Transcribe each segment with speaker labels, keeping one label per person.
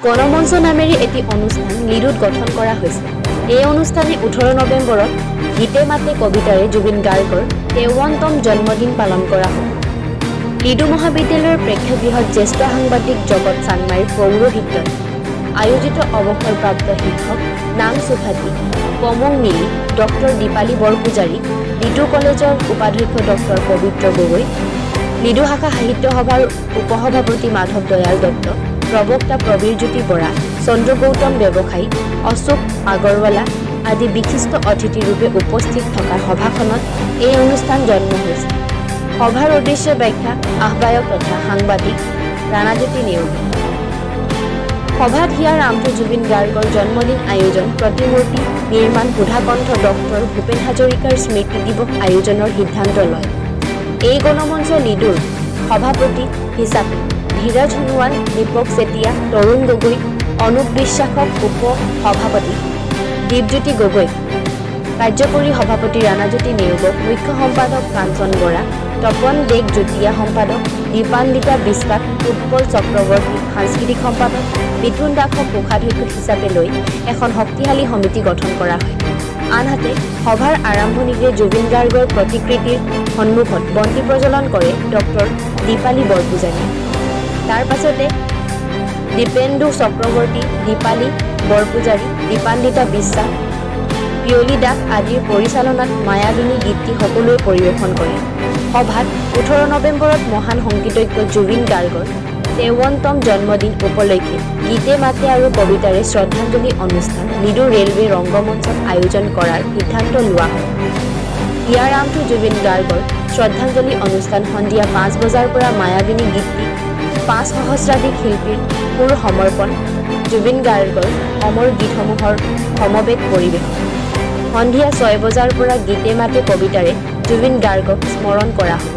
Speaker 1: গণমঞ্চ নামেৰে এটি অনুষ্ঠান লিডুত গঠন কৰা হৈছে। এই অনুষ্ঠানে 18 নৱেম্বৰত গীতে মাতে কবিতাৰে জুবিন গাৰ্গৰ 53তম জন্মদিন পালন কৰা হ'ব। লিডু মহাবিদ্যালয়ৰ প্ৰেক্ষাগৃহত জ্যেষ্ঠ সাংবাদিক জগত চাংমাইৰ পৌৰোহিত্যত আয়োজিত অৱসৰপ্ৰাপ্ত শিক্ষক নাম সুভাতী পমং মিলি ডক্টৰ দীপালী বৰপূজাৰী, লিডু কলেজৰ উপাধ্যক্ষ ডক্টৰ পবিত্ৰ গগৈ, লিডু শাখা সাহিত্য সভাৰ উপসভাপতি মাধৱ দয়াল দত্ত, প্ৰবক্তা প্ৰবীৰজ্যোতি বৰা, চন্দ্ৰ গৌতম ব্যৱসায়ী, অশোক আগৰৱালা আদি বিশিষ্ট অতিথিৰূপে উপস্থিত থকা সভাখনত এই অনুষ্ঠান জন্ম হৈছে। সভাৰ উদ্দেশ্য ব্যাখ্যা আহ্বায়ক তথা সাংবাদিক ৰাণাজ্যোতি নেওগী। সভাত হিয়াৰ আমঠু জুবিন গাৰ্গৰ জন্মদিন আয়োজন, প্ৰতিমূৰ্তি নিৰ্মাণ, সুধাকণ্ঠ ডক্টৰ ভূপেন হাজৰিকাৰ স্মৃতি দিৱস আয়োজনৰ সিদ্ধান্ত লয়। এই গণমঞ্চ লিডুৰ সভাপতি হিচাপে ধীৰজ সোণোৱাল, দীপক চেতিয়া, তৰুণ গগৈ, অনুপ বিশ্বাসক উপ সভাপতি, দীপজ্যোতি গগৈ, কাৰ্যকৰী সভাপতি ৰাণাজ্যোতি নেওগক, মুখ্য সম্পাদক কাঞ্চন বৰা, তপন দেগ যুটীয়া সম্পাদক, দীপান্বিতা বিশ্বাস, উৎপল চক্ৰৱৰ্তী সাংস্কৃতিক সম্পাদক, মিথুন দাসক কোষাধ্যক্ষ হিচাপে লৈ এখন শক্তিশালী সমিতি গঠন কৰা হয়। আনহাতে সভাৰ আৰম্ভণিতে জুবিন গাৰ্গৰ প্ৰতিকৃতিৰ সন্মুখত বন্তি প্ৰজ্বলন কৰে ডক্টৰ দীপালী বৰপূজাৰীয়ে। তাৰ পাছতে দীপেন্দু চক্ৰৱৰ্তী, দীপালী বৰপূজাৰী, দীপান্বিতা বিশ্বাস, পিয়লি দাস আদিৰ পৰিচালনাত মায়াবিনী গীতটি সকলোৱে পৰিৱেশন কৰে। সভাত 18 নৱেম্বৰত মহান সংগীতজ্ঞ জুবিন গাৰ্গৰ 53তম জন্মদিন উপলক্ষে গীতে মাতে আৰু কবিতাৰে শ্ৰদ্ধাঞ্জলি অনুষ্ঠান লিডু ৰেলৱে ৰংগমঞ্চত আয়োজন কৰাৰ সিদ্ধান্ত লোৱা হয়। ইয়াৰ আমঠু জুবিন গাৰ্গৰ শ্ৰদ্ধাঞ্জলি অনুষ্ঠান সন্ধিয়া 5 বজাৰ পৰা মায়াবিনী গীতটি 5 সহস্ৰাধিক শিল্পীৰ সুৰ সমৰ্পণ, জুবিন গাৰ্গৰ অমৰ গীতসমূহৰ সমবেত পৰিৱেশন। সন্ধিয়া 6 বজাৰ পৰা গীতে মাতে কবিতাৰে জুবিন গাৰ্গক স্মৰণ কৰা হ'ব।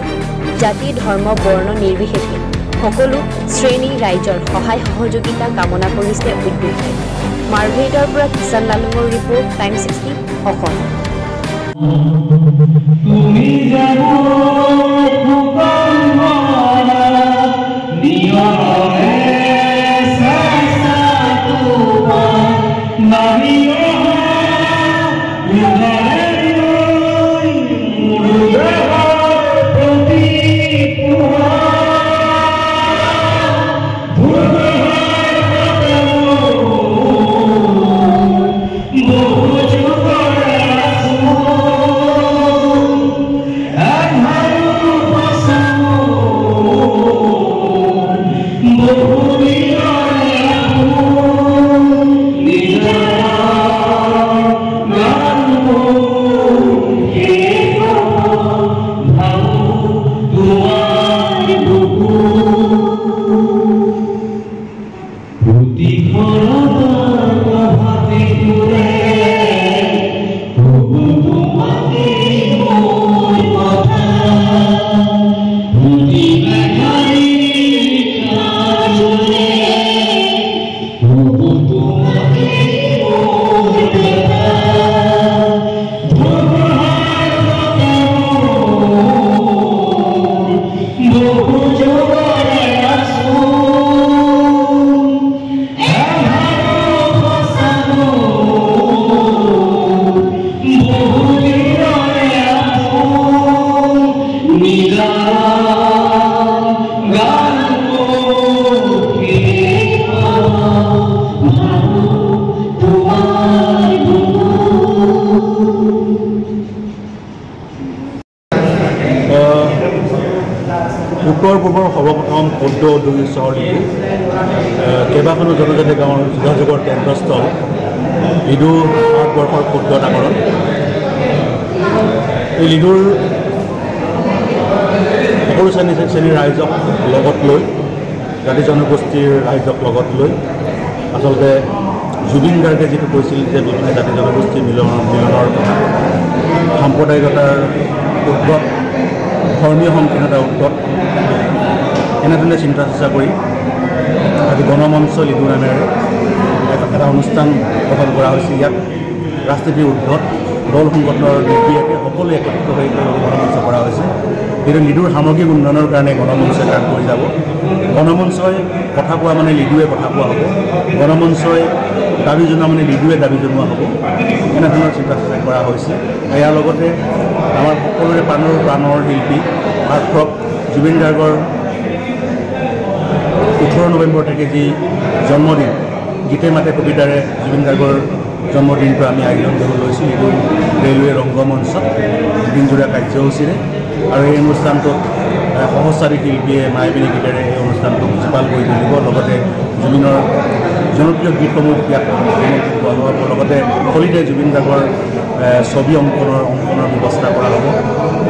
Speaker 1: জাতি ধৰ্ম বৰ্ণ নিৰ্বিশেষে সকলো শ্ৰেণী ৰাইজৰ সহায় সহযোগিতা কামনা কৰিছে উদ্যোগটোৱে। মাৰ্ঘেৰিটাৰ পৰা কিষাণ লালুঙৰ ৰিপৰ্ট, টাইম 60 অসম।
Speaker 2: উত্তৰ পূবৰ সৰ্বপ্ৰথম ক্ষুদ্ৰ উদ্যোগী চহৰ লিডু, কেইবাখনো জনজাতি গাঁৱৰ যোগাযোগৰ কেন্দ্ৰস্থল লিডু ভাৰতবৰ্ষৰ ক্ষুদ্ৰ ডাঙৰণ। এই লিডুৰ সকলো শ্ৰেণীৰ ৰাইজক লগত লৈ, জাতি জনগোষ্ঠীৰ ৰাইজক লগত লৈ আচলতে জুবিন গাৰ্গে যিটো কৈছিল যে বিভিন্ন জাতি জনগোষ্ঠীৰ মিলনৰ কথা, সাম্প্ৰদায়িকতাৰ উদ্ভৱ, ধৰ্মীয় সংকীৰ্ণতাৰ উদ্ভৱ, এনেধৰণে চিন্তা চৰ্চা কৰি আজি গণমঞ্চ লিডু নামেৰে এটা অনুষ্ঠান গঠন কৰা হৈছে। ইয়াত ৰাজনীতিৰ উদ্ভৱ দল সংগঠনৰ নিৰ্বিশেষে সকলোৱে একত্ৰিত হৈ গণমঞ্চ কৰা হৈছে। কিন্তু লিডুৰ সামগ্ৰিক উন্নয়নৰ কাৰণে গণমঞ্চই কাম কৰি যাব। গণমঞ্চই কথা কোৱা মানে লিডুৱে কথা কোৱা হ'ব, গণমঞ্চই দাবী জনোৱা মানে লিডুৱে দাবী জনোৱা হ'ব, এনেধৰণৰ চিন্তা চৰ্চা কৰা হৈছে। ইয়াৰ লগতে আমাৰ সকলোৰে প্ৰাণৰ শিল্পী হাৰ্টথ্ৰব জুবিন গাৰ্গৰ 18 নৱেম্বৰ তাৰিখে যি জন্মদিন, গীতে মাতে কবিতাৰে জুবিন গাৰ্গৰ জন্মদিনটো আমি আয়োজন কৰিব লৈছোঁ লিডু ৰেলৱে ৰংগমঞ্চত দিনজোৰা কাৰ্যসূচীৰে। আৰু এই অনুষ্ঠানটোত সহস্ৰাধিক শিল্পীয়ে মায়াবিনী গীতেৰে এই অনুষ্ঠানটোক জীপাল কৰি তুলিব। লগতে জুবিনৰ জনপ্ৰিয় গীতসমূহ ইয়াত গোৱা হ'ব। লগতে থলীতে জুবিন গাৰ্গৰ ছবি অংকনৰ ব্যৱস্থা কৰা হ'ব।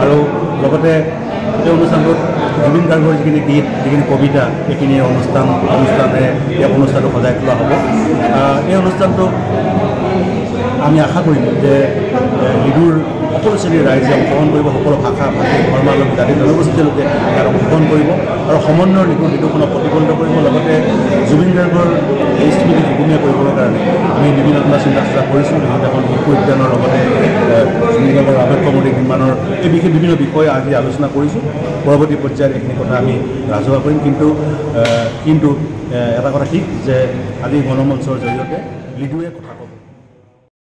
Speaker 2: আৰু লগতে এই অনুষ্ঠানটোত জুবিন গাৰ্গৰ যিখিনি গীত, যিখিনি কবিতা, এইখিনি অনুষ্ঠানে এই অনুষ্ঠানটো সজাই তোলা হ'ব। এই অনুষ্ঠানটো আমি আশা কৰিম যে লিডুৰ সকলো শ্ৰেণীৰ ৰাইজে অংশগ্ৰহণ কৰিব, সকলো ভাষা ভাষী ধৰ্মাৱলম্বী জাতি জনগোষ্ঠীৰ লোকে ইয়াত অংশগ্ৰহণ কৰিব আৰু সমন্বয়ৰ লিডুখনক প্ৰতিফলিত কৰিব। লগতে জুবিন গাৰ্গৰ এই স্মৃতি যুগুমীয়া কৰিবৰ কাৰণে আমি বিভিন্ন ধৰণৰ চিন্তা চৰ্চা কৰিছোঁ। বিভিন্ন এখন শিশু উদ্যানৰ লগতে জুবিন গাৰ্গৰ আৱেগমূৰ্তি নিৰ্মাণৰ এই বিভিন্ন বিষয়ে আজি আলোচনা কৰিছোঁ। পৰৱৰ্তী পৰ্যায়ত এইখিনি কথা আমি ৰাজহুৱা কৰিম। কিন্তু এটা কথা ঠিক যে আজি গণমঞ্চৰ জৰিয়তে লিডুৱে কথা